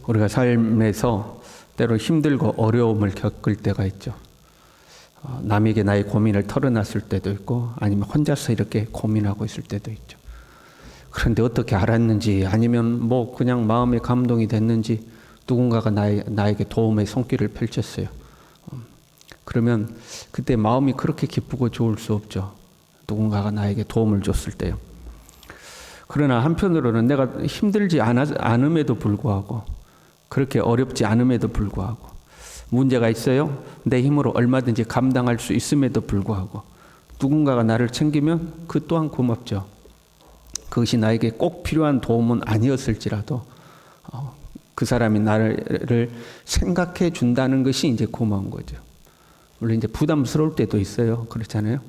우리가 삶에서 때로 힘들고 어려움을 겪을 때가 있죠. 남에게 나의 고민을 털어놨을 때도 있고 아니면 혼자서 이렇게 고민하고 있을 때도 있죠. 그런데 어떻게 알았는지 아니면 뭐 그냥 마음의 감동이 됐는지 누군가가 나에게 도움의 손길을 펼쳤어요. 그러면 그때 마음이 그렇게 기쁘고 좋을 수 없죠. 누군가가 나에게 도움을 줬을 때요. 그러나 한편으로는 내가 힘들지 않음에도 불구하고 그렇게 어렵지 않음에도 불구하고 문제가 있어요. 내 힘으로 얼마든지 감당할 수 있음에도 불구하고 누군가가 나를 챙기면 그 또한 고맙죠. 그것이 나에게 꼭 필요한 도움은 아니었을지라도 그 사람이 나를 생각해 준다는 것이 이제 고마운 거죠. 물론 이제 부담스러울 때도 있어요. 그렇잖아요.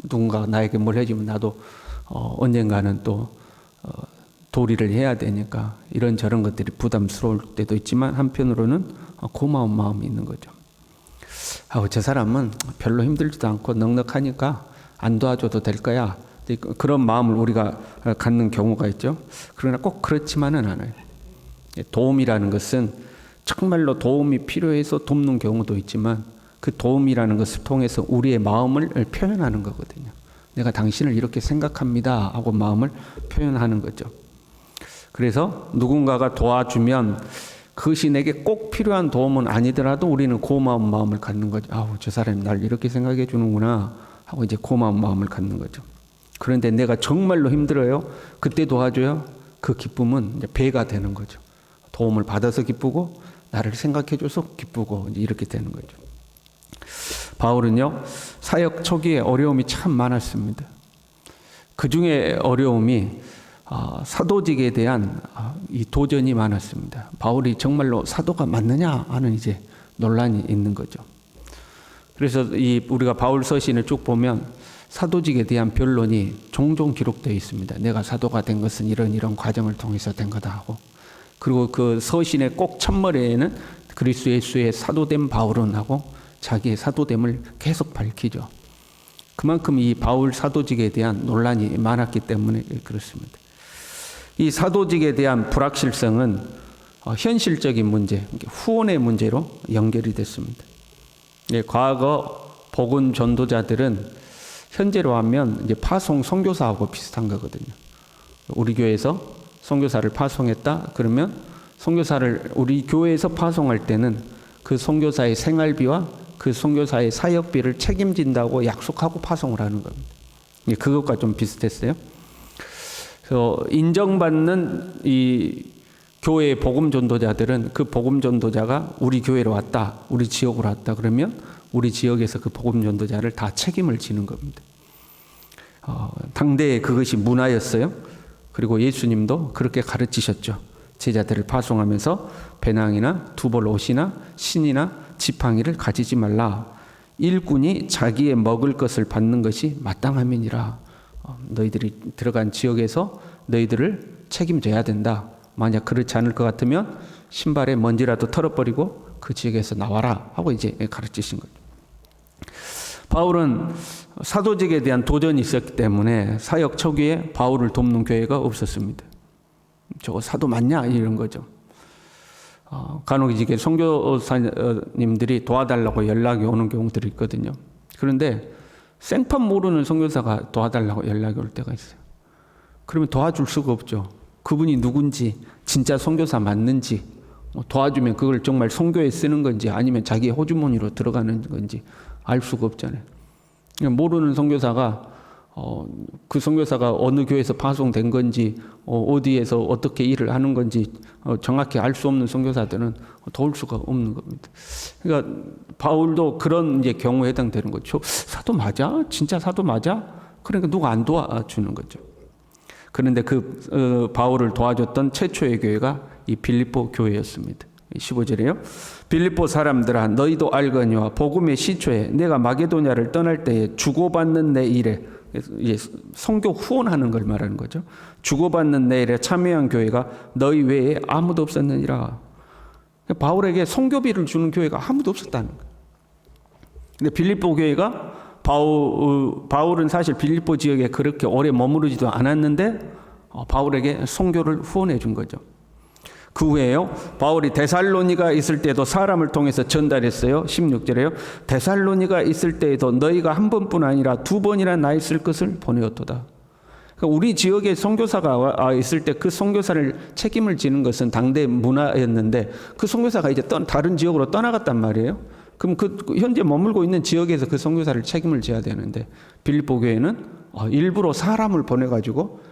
누군가가 나에게 뭘 해주면 나도 언젠가는 또 도리를 해야 되니까 이런저런 것들이 부담스러울 때도 있지만 한편으로는 고마운 마음이 있는 거죠. 저 사람은 별로 힘들지도 않고 넉넉하니까 안 도와줘도 될 거야. 그런 마음을 우리가 갖는 경우가 있죠. 그러나 꼭 그렇지만은 않아요. 도움이라는 것은 정말로 도움이 필요해서 돕는 경우도 있지만 그 도움이라는 것을 통해서 우리의 마음을 표현하는 거거든요. 내가 당신을 이렇게 생각합니다 하고 마음을 표현하는 거죠. 그래서 누군가가 도와주면 그것이 내게 꼭 필요한 도움은 아니더라도 우리는 고마운 마음을 갖는 거죠. 저 사람이 날 이렇게 생각해 주는구나 하고 이제 고마운 마음을 갖는 거죠. 그런데 내가 정말로 힘들어요. 그때 도와줘요. 그 기쁨은 이제 배가 되는 거죠. 도움을 받아서 기쁘고 나를 생각해 줘서 기쁘고 이렇게 되는 거죠. 바울은요, 사역 초기에 어려움이 참 많았습니다. 그 중에 어려움이 사도직에 대한 이 도전이 많았습니다. 바울이 정말로 사도가 맞느냐 하는 이제 논란이 있는 거죠. 그래서 우리가 바울 서신을 쭉 보면 사도직에 대한 변론이 종종 기록되어 있습니다. 내가 사도가 된 것은 이런 과정을 통해서 된 거다 하고, 그리고 그 서신의 꼭 첫머리에는 그리스도 예수의 사도된 바울은 하고 자기의 사도됨을 계속 밝히죠. 그만큼 이 바울 사도직에 대한 논란이 많았기 때문에 그렇습니다. 이 사도직에 대한 불확실성은 현실적인 문제, 후원의 문제로 연결이 됐습니다. 과거 복음 전도자들은 현재로 하면 이제 파송 선교사하고 비슷한 거거든요. 우리 교회에서 선교사를 파송했다 그러면 선교사를 우리 교회에서 파송할 때는 그 선교사의 생활비와 그 선교사의 사역비를 책임진다고 약속하고 파송을 하는 겁니다. 그것과 좀 비슷했어요. 그래서 인정받는 이 교회의 복음 전도자들은 그 복음 전도자가 우리 교회로 왔다, 우리 지역으로 왔다 그러면 우리 지역에서 그 복음 전도자를 다 책임을 지는 겁니다. 당대에 그것이 문화였어요. 그리고 예수님도 그렇게 가르치셨죠. 제자들을 파송하면서 배낭이나 두벌 옷이나 신이나 지팡이를 가지지 말라. 일꾼이 자기의 먹을 것을 받는 것이 마땅함이니라. 너희들이 들어간 지역에서 너희들을 책임져야 된다. 만약 그렇지 않을 것 같으면 신발에 먼지라도 털어버리고 그 지역에서 나와라 하고 이제 가르치신 거죠. 바울은 사도직에 대한 도전이 있었기 때문에 사역 초기에 바울을 돕는 교회가 없었습니다. 저거 사도 맞냐 이런 거죠. 간혹 이게 선교사님들이 도와달라고 연락이 오는 경우들이 있거든요. 그런데 생판 모르는 선교사가 도와달라고 연락이 올 때가 있어요. 그러면 도와줄 수가 없죠. 그분이 누군지, 진짜 선교사 맞는지, 도와주면 그걸 정말 선교에 쓰는 건지 아니면 자기 호주머니로 들어가는 건지 알 수가 없잖아요. 모르는 선교사가 그 선교사가 어느 교회에서 파송된 건지 어디에서 어떻게 일을 하는 건지 정확히 알 수 없는 선교사들은 도울 수가 없는 겁니다. 그러니까 바울도 그런 이제 경우에 해당되는 거죠. 사도 맞아? 진짜 사도 맞아? 그러니까 누가 안 도와주는 거죠. 그런데 바울을 도와줬던 최초의 교회가 이 빌립보 교회였습니다. 15절에요. 빌립보 사람들아 너희도 알거니와 복음의 시초에 내가 마게도냐를 떠날 때에 주고받는 내 일에 선교 후원하는 걸 말하는 거죠. 주고받는 내 일에 참여한 교회가 너희 외에 아무도 없었느니라. 바울에게 선교비를 주는 교회가 아무도 없었다는 거예요. 근데 빌립보 교회가 바울은 사실 빌립보 지역에 그렇게 오래 머무르지도 않았는데 바울에게 선교를 후원해 준 거죠. 그 후에요. 바울이 데살로니가 있을 때도 사람을 통해서 전달했어요. 16절에요. 데살로니가 있을 때에도 너희가 한 번뿐 아니라 두 번이나 나 있을 것을 보내었도다. 그러니까 우리 지역에 선교사가 있을 때 그 선교사를 책임을 지는 것은 당대 문화였는데 그 선교사가 이제 다른 지역으로 떠나갔단 말이에요. 그럼 그 현재 머물고 있는 지역에서 그 선교사를 책임을 져야 되는데 빌립보 교회는 일부러 사람을 보내가지고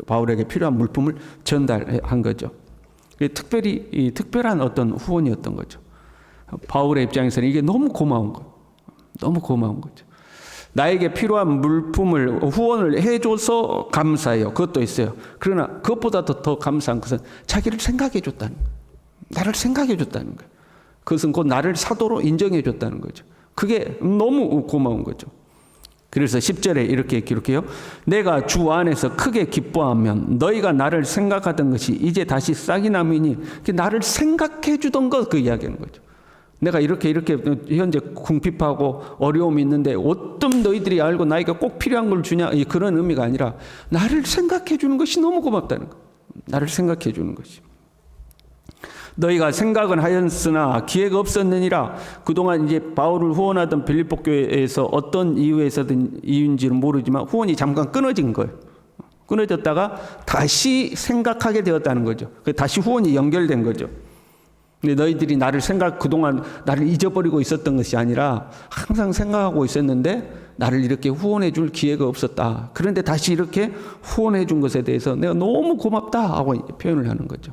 바울에게 필요한 물품을 전달한 거죠. 특별히 특별한 어떤 후원이었던 거죠. 바울의 입장에서는 이게 너무 고마운 거예요. 너무 고마운 거죠. 나에게 필요한 물품을 후원을 해줘서 감사해요. 그것도 있어요. 그러나 그것보다도 더 감사한 것은 자기를 생각해 줬다는 거예요. 나를 생각해 줬다는 거예요. 그것은 곧 나를 사도로 인정해 줬다는 거죠. 그게 너무 고마운 거죠. 그래서 10절에 이렇게 기록해요. 내가 주 안에서 크게 기뻐하면 너희가 나를 생각하던 것이 이제 다시 싹이 나미니 나를 생각해 주던 것 그 이야기하는 거죠. 내가 이렇게 현재 궁핍하고 어려움이 있는데 어떤 너희들이 알고 나에게 꼭 필요한 걸 주냐 그런 의미가 아니라 나를 생각해 주는 것이 너무 고맙다는 거. 나를 생각해 주는 것이. 너희가 생각은 하였으나 기회가 없었느니라. 그동안 이제 바울을 후원하던 빌립보 교회에서 어떤 이유인지는 모르지만 후원이 잠깐 끊어진 거예요. 끊어졌다가 다시 생각하게 되었다는 거죠. 다시 후원이 연결된 거죠. 근데 너희들이 그동안 나를 잊어버리고 있었던 것이 아니라 항상 생각하고 있었는데 나를 이렇게 후원해 줄 기회가 없었다. 그런데 다시 이렇게 후원해 준 것에 대해서 내가 너무 고맙다 하고 표현을 하는 거죠.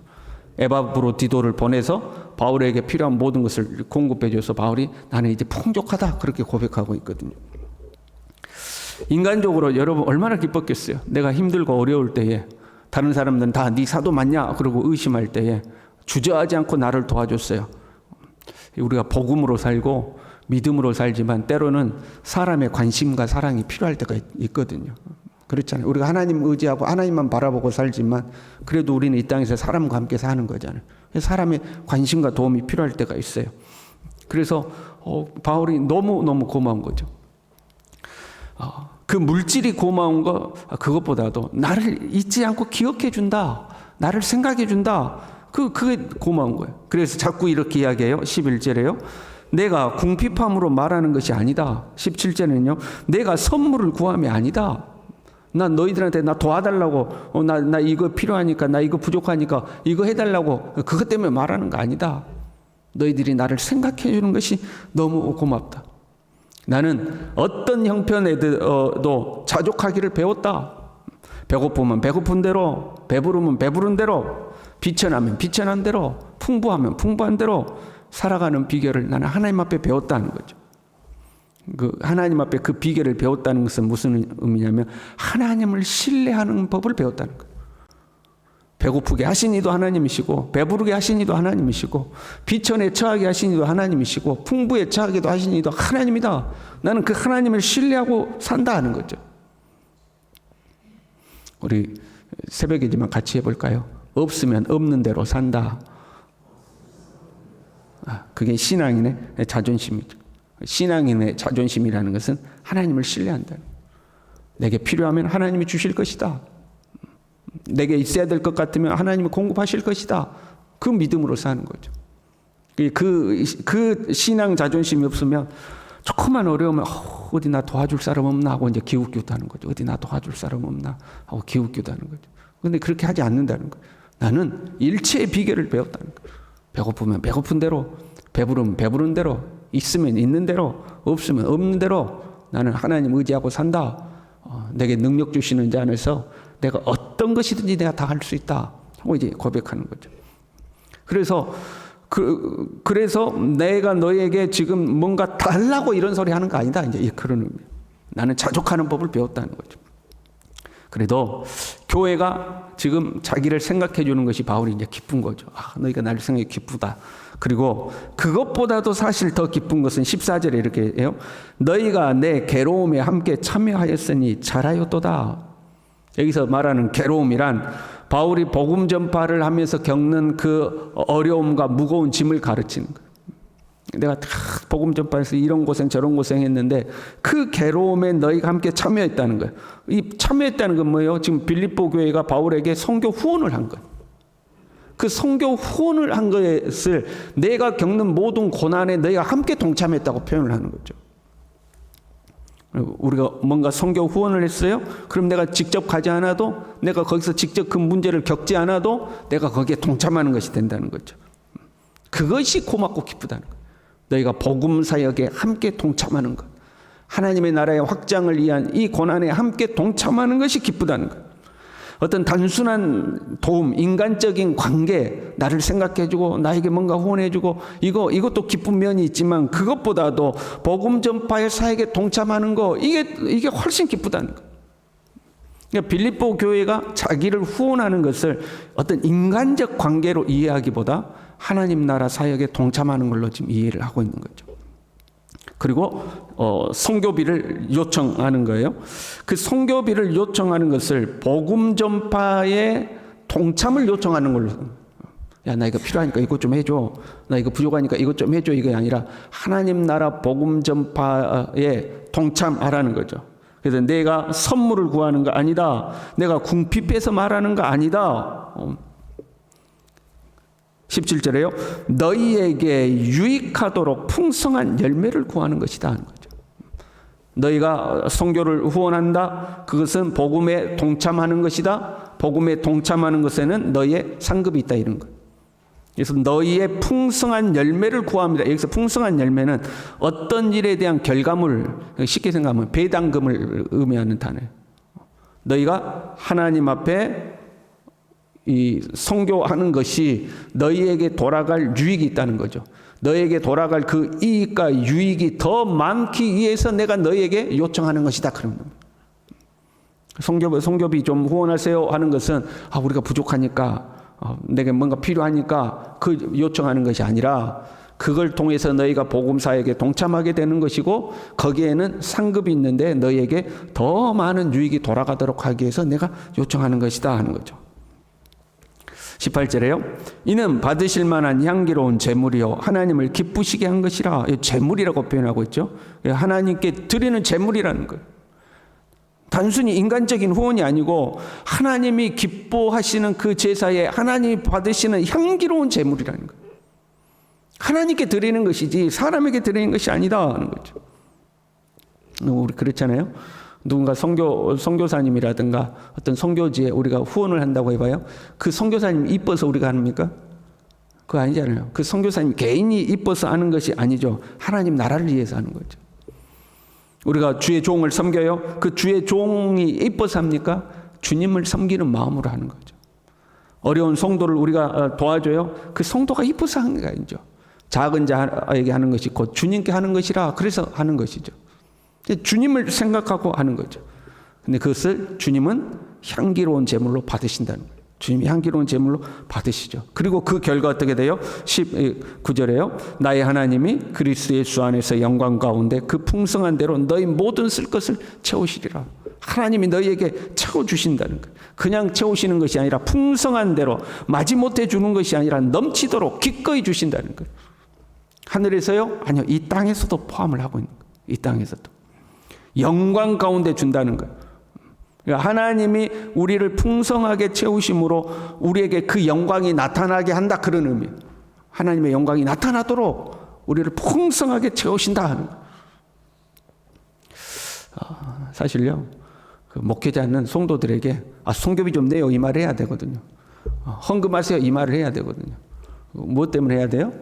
에바브로디도를 보내서 바울에게 필요한 모든 것을 공급해 줘서 바울이 나는 이제 풍족하다 그렇게 고백하고 있거든요. 인간적으로 여러분 얼마나 기뻤겠어요. 내가 힘들고 어려울 때에 다른 사람들은 다 네 사도 맞냐 그러고 의심할 때에 주저하지 않고 나를 도와줬어요. 우리가 복음으로 살고 믿음으로 살지만 때로는 사람의 관심과 사랑이 필요할 때가 있거든요. 그렇잖아요. 우리가 하나님 의지하고 하나님만 바라보고 살지만 그래도 우리는 이 땅에서 사람과 함께 사는 거잖아요. 사람의 관심과 도움이 필요할 때가 있어요. 그래서 바울이 너무너무 고마운 거죠. 그 물질이 고마운 거 그것보다도 나를 잊지 않고 기억해 준다. 나를 생각해 준다. 그게 고마운 거예요. 그래서 자꾸 이렇게 이야기해요. 11절에요. 내가 궁핍함으로 말하는 것이 아니다. 17절에는요. 내가 선물을 구함이 아니다. 난 너희들한테 나 도와달라고 나 이거 필요하니까 나 이거 부족하니까 이거 해달라고 그것 때문에 말하는 거 아니다. 너희들이 나를 생각해 주는 것이 너무 고맙다. 나는 어떤 형편에도 자족하기를 배웠다. 배고프면 배고픈 대로, 배부르면 배부른 대로, 비천하면 비천한 대로, 풍부하면 풍부한 대로 살아가는 비결을 나는 하나님 앞에 배웠다는 거죠. 하나님 앞에 그 비결을 배웠다는 것은 무슨 의미냐면 하나님을 신뢰하는 법을 배웠다는 거예요. 배고프게 하신 이도 하나님이시고 배부르게 하신 이도 하나님이시고 비천에 처하게 하신 이도 하나님이시고 풍부에 처하게도 하신 이도 하나님이다. 나는 그 하나님을 신뢰하고 산다 하는 거죠. 우리 새벽이지만 같이 해볼까요? 없으면 없는 대로 산다. 그게 신앙인의 자존심이죠. 신앙인의 자존심이라는 것은 하나님을 신뢰한다. 내게 필요하면 하나님이 주실 것이다. 내게 있어야 될 것 같으면 하나님이 공급하실 것이다. 그 믿음으로 사는 거죠. 그 신앙 자존심이 없으면 조금만 어려우면 어디 나 도와줄 사람 없나 하고 이제 기웃기웃하는 거죠. 어디 나 도와줄 사람 없나 하고 기웃기웃하는 거죠. 그런데 그렇게 하지 않는다는 거예요. 나는 일체의 비결을 배웠다는 거예요. 배고프면 배고픈 대로, 배부르면 배부른 대로, 있으면 있는 대로, 없으면 없는 대로 나는 하나님 의지하고 산다. 내게 능력 주시는 자 안에서 내가 어떤 것이든지 내가 다 할 수 있다 하고 이제 고백하는 거죠. 그래서 내가 너에게 지금 뭔가 달라고 이런 소리 하는 거 아니다. 이제 그런 의미. 나는 자족하는 법을 배웠다는 거죠. 그래도 교회가 지금 자기를 생각해 주는 것이 바울이 이제 기쁜 거죠. 너희가 나를 생각해 기쁘다. 그리고 그것보다도 사실 더 기쁜 것은 14절에 이렇게 해요. 너희가 내 괴로움에 함께 참여하였으니 잘하였도다. 여기서 말하는 괴로움이란 바울이 복음 전파를 하면서 겪는 그 어려움과 무거운 짐을 가르치는 거예요. 내가 복음 전파에서 이런 고생 저런 고생했는데 그 괴로움에 너희가 함께 참여했다는 거예요. 이 참여했다는 건 뭐예요? 지금 빌립보 교회가 바울에게 선교 후원을 한 거예요. 그 선교 후원을 한 것을 내가 겪는 모든 고난에 너희가 함께 동참했다고 표현을 하는 거죠. 우리가 뭔가 선교 후원을 했어요? 그럼 내가 직접 가지 않아도, 내가 거기서 직접 그 문제를 겪지 않아도 내가 거기에 동참하는 것이 된다는 거죠. 그것이 고맙고 기쁘다는 거예요. 너희가 복음 사역에 함께 동참하는 것, 하나님의 나라의 확장을 위한 이 고난에 함께 동참하는 것이 기쁘다는 거예요. 어떤 단순한 도움, 인간적인 관계, 나를 생각해주고 나에게 뭔가 후원해주고 이것도 기쁜 면이 있지만 그것보다도 복음 전파의 사역에 동참하는 거, 이게 훨씬 기쁘다는 거예요. 그러니까 빌립보 교회가 자기를 후원하는 것을 어떤 인간적 관계로 이해하기보다 하나님 나라 사역에 동참하는 걸로 지금 이해를 하고 있는 거죠. 그리고 선교비를 요청하는 거예요. 그 선교비를 요청하는 것을 복음 전파에 동참을 요청하는 걸로. 야, 나 이거 필요하니까 이것 좀 해줘. 나 이거 부족하니까 이것 좀 해줘. 이게 아니라 하나님 나라 복음 전파에 동참하라는 거죠. 그래서 내가 선물을 구하는 거 아니다. 내가 궁핍해서 말하는 거 아니다. 17절에요. 너희에게 유익하도록 풍성한 열매를 구하는 것이다 하는 거죠. 너희가 선교를 후원한다. 그것은 복음에 동참하는 것이다. 복음에 동참하는 것에는 너희의 상급이 있다 이런 거예요. 그래서 너희의 풍성한 열매를 구합니다. 여기서 풍성한 열매는 어떤 일에 대한 결과물, 쉽게 생각하면 배당금을 의미하는 단어예요. 너희가 하나님 앞에 이 선교하는 것이 너희에게 돌아갈 유익이 있다는 거죠. 너희에게 돌아갈 그 이익과 유익이 더 많기 위해서 내가 너희에게 요청하는 것이다. 그런 겁니다. 선교비 좀 후원하세요 하는 것은 우리가 부족하니까 내게 뭔가 필요하니까 그 요청하는 것이 아니라 그걸 통해서 너희가 복음 사역에 동참하게 되는 것이고 거기에는 상급이 있는데 너희에게 더 많은 유익이 돌아가도록 하기 위해서 내가 요청하는 것이다 하는 거죠. 18절에요. 이는 받으실 만한 향기로운 제물이요 하나님을 기쁘시게 한 것이라. 제물이라고 표현하고 있죠. 하나님께 드리는 제물이라는 거예요. 단순히 인간적인 후원이 아니고 하나님이 기뻐하시는 그 제사에 하나님이 받으시는 향기로운 제물이라는 거예요. 하나님께 드리는 것이지 사람에게 드리는 것이 아니다 하는 거죠. 우리 그렇잖아요. 누군가 선교사님이라든가 어떤 선교지에 우리가 후원을 한다고 해봐요. 그 선교사님이 이뻐서 우리가 합니까? 그거 아니잖아요. 그 선교사님 개인이 이뻐서 하는 것이 아니죠. 하나님 나라를 위해서 하는 거죠. 우리가 주의 종을 섬겨요. 그 주의 종이 이뻐서 합니까? 주님을 섬기는 마음으로 하는 거죠. 어려운 성도를 우리가 도와줘요. 그 성도가 이뻐서 하는 게 아니죠. 작은 자에게 하는 것이 곧 주님께 하는 것이라 그래서 하는 것이죠. 주님을 생각하고 하는 거죠. 근데 그것을 주님은 향기로운 제물로 받으신다는 거예요. 주님이 향기로운 제물로 받으시죠. 그리고 그 결과 어떻게 돼요? 19절에요. 나의 하나님이 그리스도 예수 안에서 영광 가운데 그 풍성한 대로 너희 모든 쓸 것을 채우시리라. 하나님이 너희에게 채워주신다는 거예요. 그냥 채우시는 것이 아니라 풍성한 대로 마지못해 주는 것이 아니라 넘치도록 기꺼이 주신다는 거예요. 하늘에서요? 아니요. 이 땅에서도 포함을 하고 있는 거예요. 이 땅에서도. 영광 가운데 준다는 거예요. 그러니까 하나님이 우리를 풍성하게 채우심으로 우리에게 그 영광이 나타나게 한다 그런 의미. 하나님의 영광이 나타나도록 우리를 풍성하게 채우신다 하는 거예요. 사실요. 그 목회자는 성도들에게 성교비 좀 내요 이 말을 해야 되거든요. 헌금하세요 이 말을 해야 되거든요. 무엇 때문에 해야 돼요?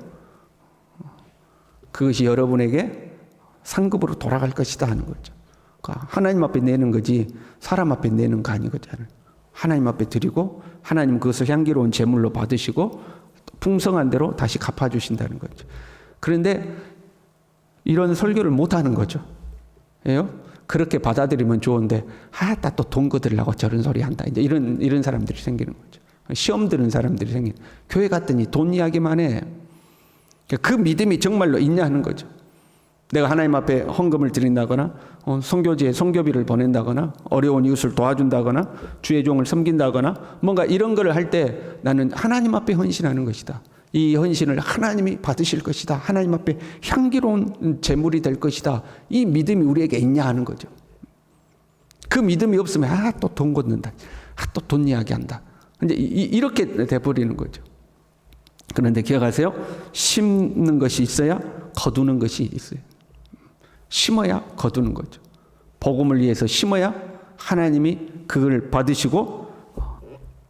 그것이 여러분에게 상급으로 돌아갈 것이다 하는 거죠. 하나님 앞에 내는 거지 사람 앞에 내는 거 아니거든요. 하나님 앞에 드리고 하나님 그것을 향기로운 제물로 받으시고 풍성한 대로 다시 갚아주신다는 거죠. 그런데 이런 설교를 못하는 거죠. 예요? 그렇게 받아들이면 좋은데 나 또 돈 거들라고 저런 소리 한다. 이제 이런 사람들이 생기는 거죠. 시험 드는 사람들이 생기는. 교회 갔더니 돈 이야기만 해. 그 믿음이 정말로 있냐 하는 거죠. 내가 하나님 앞에 헌금을 드린다거나 선교지에 선교비를 보낸다거나 어려운 이웃을 도와준다거나 주의 종을 섬긴다거나 뭔가 이런 걸 할 때 나는 하나님 앞에 헌신하는 것이다. 이 헌신을 하나님이 받으실 것이다. 하나님 앞에 향기로운 제물이 될 것이다. 이 믿음이 우리에게 있냐 하는 거죠. 그 믿음이 없으면 또 돈 걷는다. 또 돈 이야기한다. 이제 이렇게 돼버리는 거죠. 그런데 기억하세요. 심는 것이 있어야 거두는 것이 있어요. 심어야 거두는 거죠. 복음을 위해서 심어야 하나님이 그걸 받으시고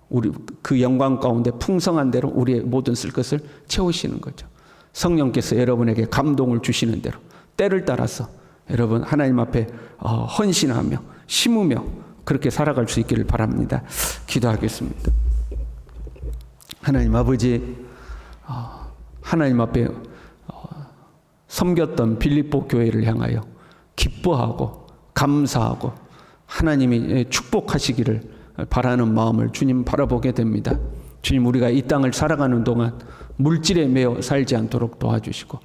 우리 그 영광 가운데 풍성한 대로 우리의 모든 쓸 것을 채우시는 거죠. 성령께서 여러분에게 감동을 주시는 대로 때를 따라서 여러분 하나님 앞에 헌신하며 심으며 그렇게 살아갈 수 있기를 바랍니다. 기도하겠습니다. 하나님 아버지, 하나님 앞에 섬겼던 빌립보 교회를 향하여 기뻐하고 감사하고 하나님이 축복하시기를 바라는 마음을 주님 바라보게 됩니다. 주님, 우리가 이 땅을 살아가는 동안 물질에 매여 살지 않도록 도와주시고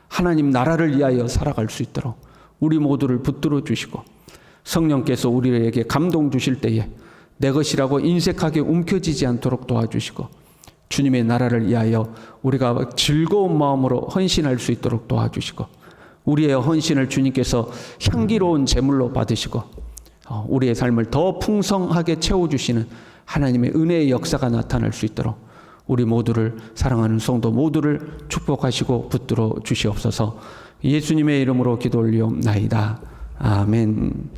하나님 나라를 위하여 살아갈 수 있도록 우리 모두를 붙들어 주시고 성령께서 우리에게 감동 주실 때에 내 것이라고 인색하게 움켜쥐지 않도록 도와주시고 주님의 나라를 위하여 우리가 즐거운 마음으로 헌신할 수 있도록 도와주시고 우리의 헌신을 주님께서 향기로운 제물로 받으시고 우리의 삶을 더 풍성하게 채워주시는 하나님의 은혜의 역사가 나타날 수 있도록 우리 모두를 사랑하는 성도 모두를 축복하시고 붙들어 주시옵소서. 예수님의 이름으로 기도 올리옵나이다. 아멘.